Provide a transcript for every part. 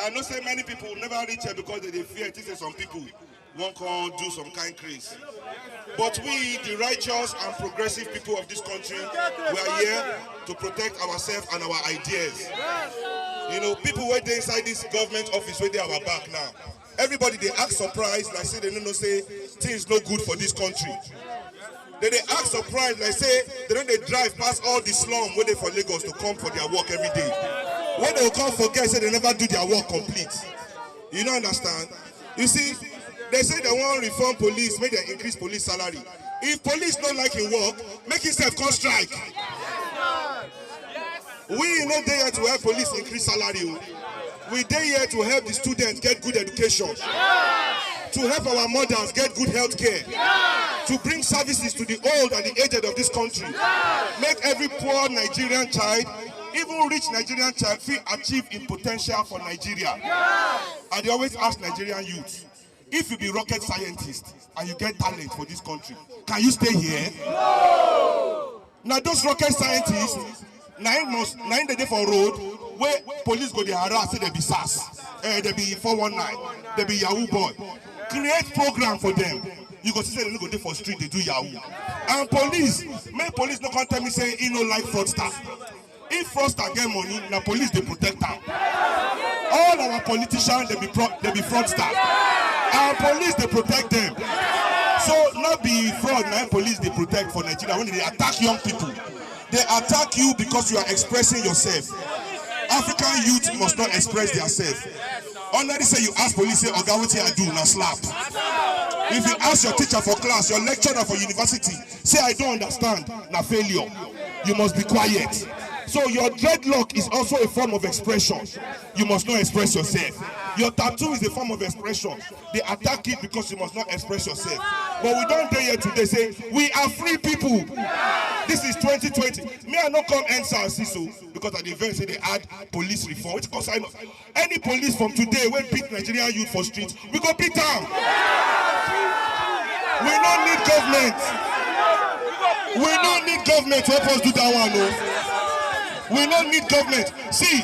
I know say many people never reach here because they fear to say some people won't come do some kind craze. But we, the righteous and progressive people of this country, we are here to protect ourselves and our ideas. You know, people wait inside this government office where they are our back now. Everybody they act surprised, like say they don't know say things no good for this country. They act surprised, like say they drive past all the slum where they for Lagos to come for their work every day. When they will come forget, say they never do their work complete. You don't understand? You see, they say they want to reform police, make them increase police salary. If police don't like his work, make himself come strike. We not there here to help police increase salary. We there here to help the students get good education. To help our mothers get good health care. To bring services to the old and the aged of this country. Make every poor Nigerian child, even rich Nigerian child, feel achieve in potential for Nigeria. And they always ask Nigerian youth, if you be rocket scientist and you get talent for this country, can you stay here? No. Now those rocket scientists, nine the day for road, where police go they harass, say they be SAS, they be 419, they be Yahoo boy. Create program for them. You go see say they go there for street, they do Yahoo. And police, make police no come tell me say he no like fraudster. If fraudster get money, now police they protect them. All our politicians they be fraudster. Our police they protect them. So not be fraud, now police they protect for Nigeria. When they attack young people, they attack you because you are expressing yourself. African youth must not express themselves. Only say you ask police, say, Oga, what I do, now slap. If you ask your teacher for class, your lecturer for university, say, I don't understand, now failure. You must be quiet. So your dreadlock is also a form of expression. You must not express yourself. Your tattoo is a form of expression. They attack it because you must not express yourself. But we don't dare here today say, we are free people. This is 2020. Me, I not come answer CISO because at the event say they add police reform. Which cause I know any police from today when beat Nigerian youth for streets, we go beat down. We don't need government. We don't need government to help us do that one. No. We don't need government. See,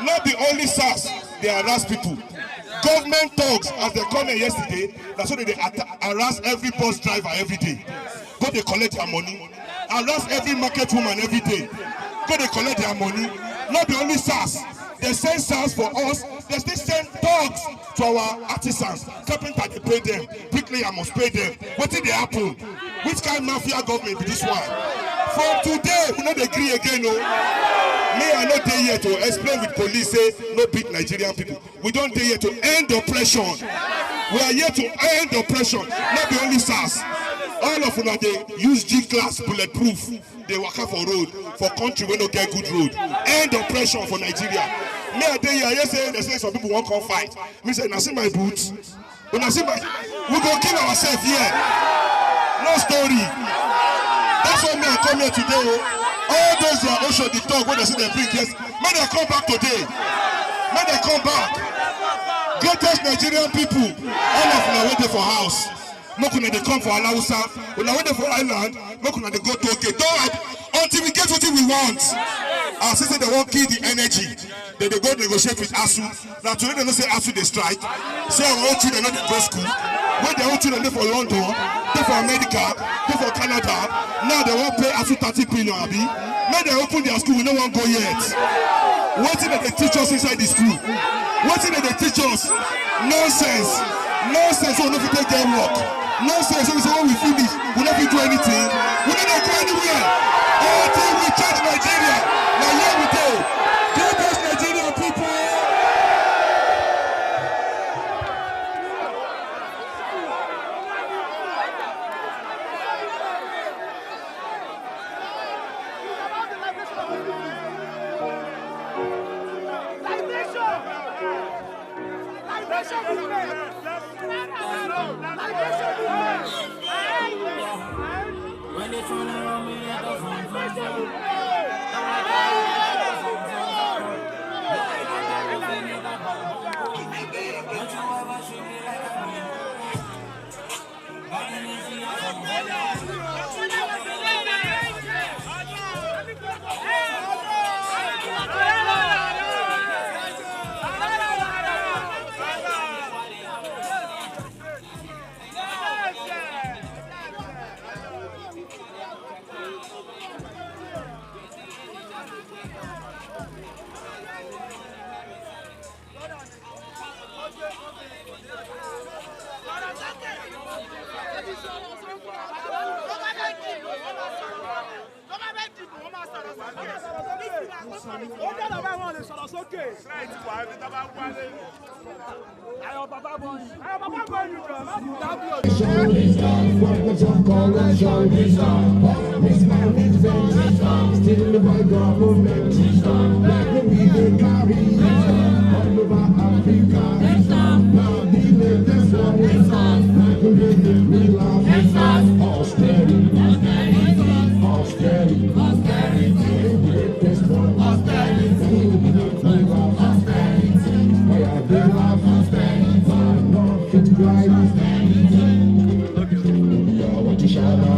not the only SARS, they harass people. Government thugs, as they come here yesterday, that's why they harass every bus driver every day. Go they collect their money. Harass every market woman every day. Go they collect their money. Not the only SARS. They send SARS for us. They still send thugs to our artisans. Carpenter, they pay them. Bricklayer must pay them. What did they happen? Which kind of mafia government be this one? From today, we not agree again, no. Me, I not there here to explain with police, say, no beat Nigerian people. We don't there here to end oppression. We are here to end oppression, not the only SARS. All of them, they use G-class bulletproof. They work out for road, for country we don't get good road. End oppression for Nigeria. Me, I there here, say, they say some people won't come fight. Me say, now see my boots. When I see my, we go kill ourselves here. No story. That's why me I come here today. All those who are also the talk when they see them bring yes, may they come back today. May they come back. Greatest Nigerian people, all of them are waiting for house. No kuna they come for Alausa. When they waiting for island, no kuna they go to okay. Don't until we get what we want. Our sister they won't kill the energy. Then they go negotiate with ASU. Now today they don't say ASU they strike. Say our own children not they go school. When their own children they for London, they for America, they for Canada. Now they won't pay ASU 30 billion. Abi. Now they open their school, we no one go yet. What did they teach us inside the school? What did they teach us? Nonsense. Nonsense. We don't take their work. Nonsense. So when we finish, we don't do anything. We don't go anywhere. Until we change Nigeria. Now here we go. Give us Nigerian people. When they tryna run me, I go from ó dáná báyìí wọn lè sọ̀rọ̀ sókè. ayọ̀ bàbá bọ̀ yìí jọ láti dábì ọ̀dọ́. Still the boy government, like the way they carry all over Africa. Now the latest one, like the way they feel austerity, austerity, the latest one, austerity, why are they laughing? Not fit right. What you shall know?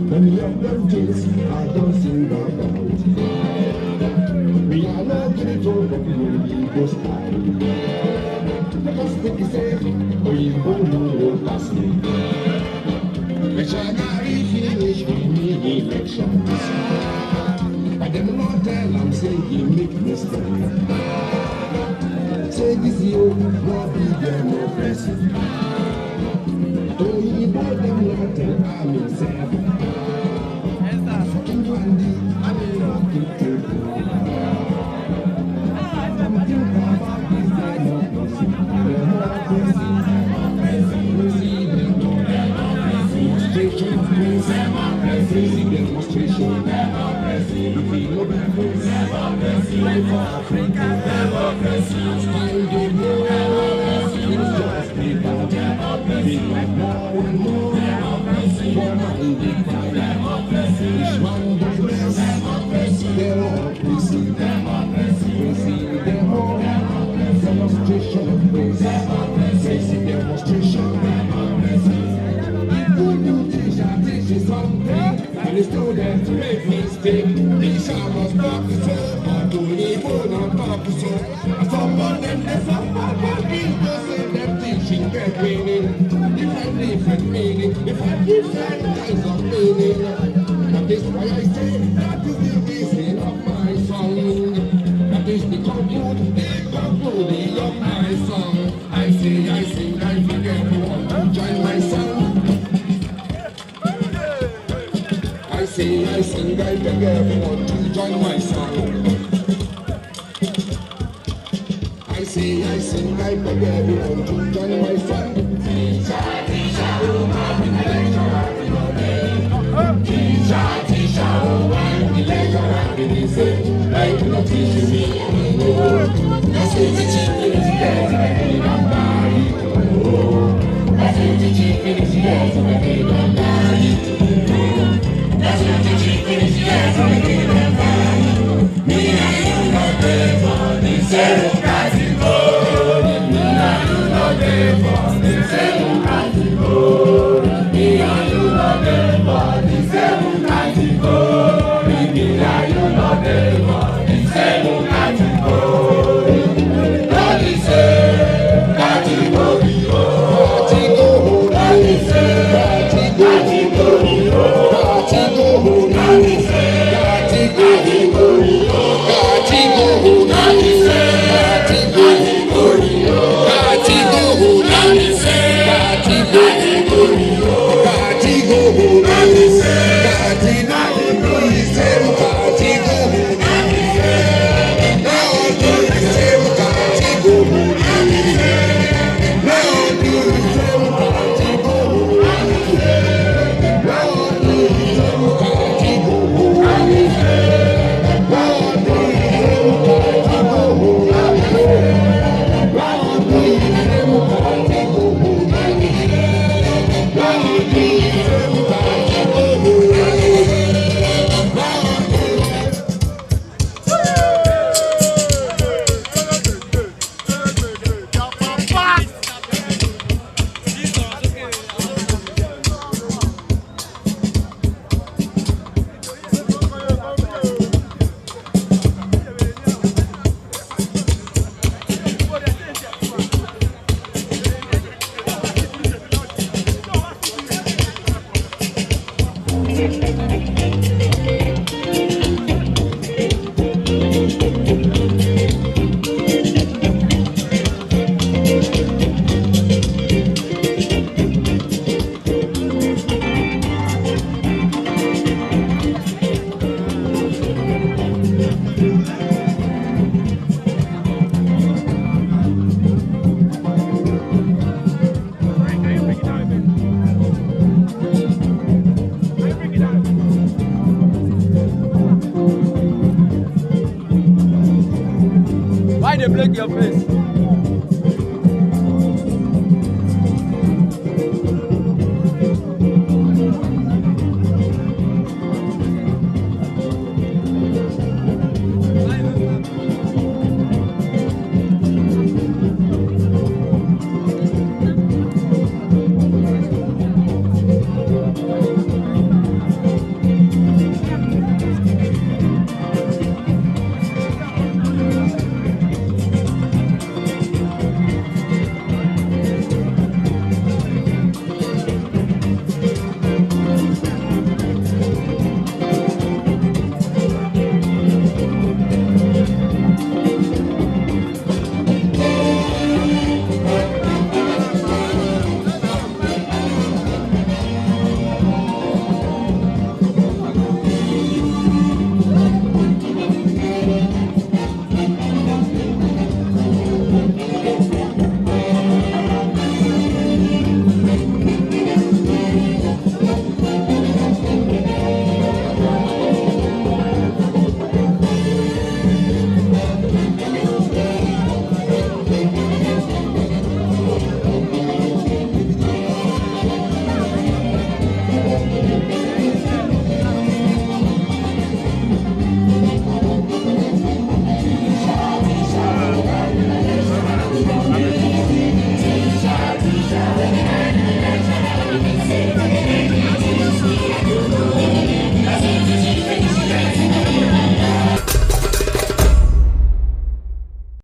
Many of them things I don't see about. We are not getting told that we go style. Let us take it safe, or you won't last me. Let Shagari finish with me elections. But them not tell them say you make mistake. Say this you not be democracy. Don't you know them not tell I'm himself. Fucking Randy, I mean not to take you. I'm thinking about this democracy. Demonstration of peace. Demonstration. The feel of peace. Life for Africa. Still the war. It's just people. Big like more and more. For money big time. Which one does best? Democracy. We see demo. Demonstration of peace. Basic demonstration. And the students make mistake. Teacher was professor, but only one on professor. And some of them, they suffer, but people say them teaching get meaning. Different meaning, different kinds of meaning. That is why I say, that is the reason of my song. That is the concluding of my song. I sing, I forget who want to join my song. I sing, I beg everyone to join my song. I sing, I beg everyone to join my song. Teacher, oh, I'm in the lecture, Teacher, oh, I'm in the lecture, like you not teaching me. That's what the chief is here, I'm dying. That's what the chief is here, I'm dying. That's what the chief is here, I'm dying. Me and you not there for the same category. Me and you not there for the same category. Me and you not there for the same category. Me and you not there for the same category. Not the same category. Not the same category. break your face.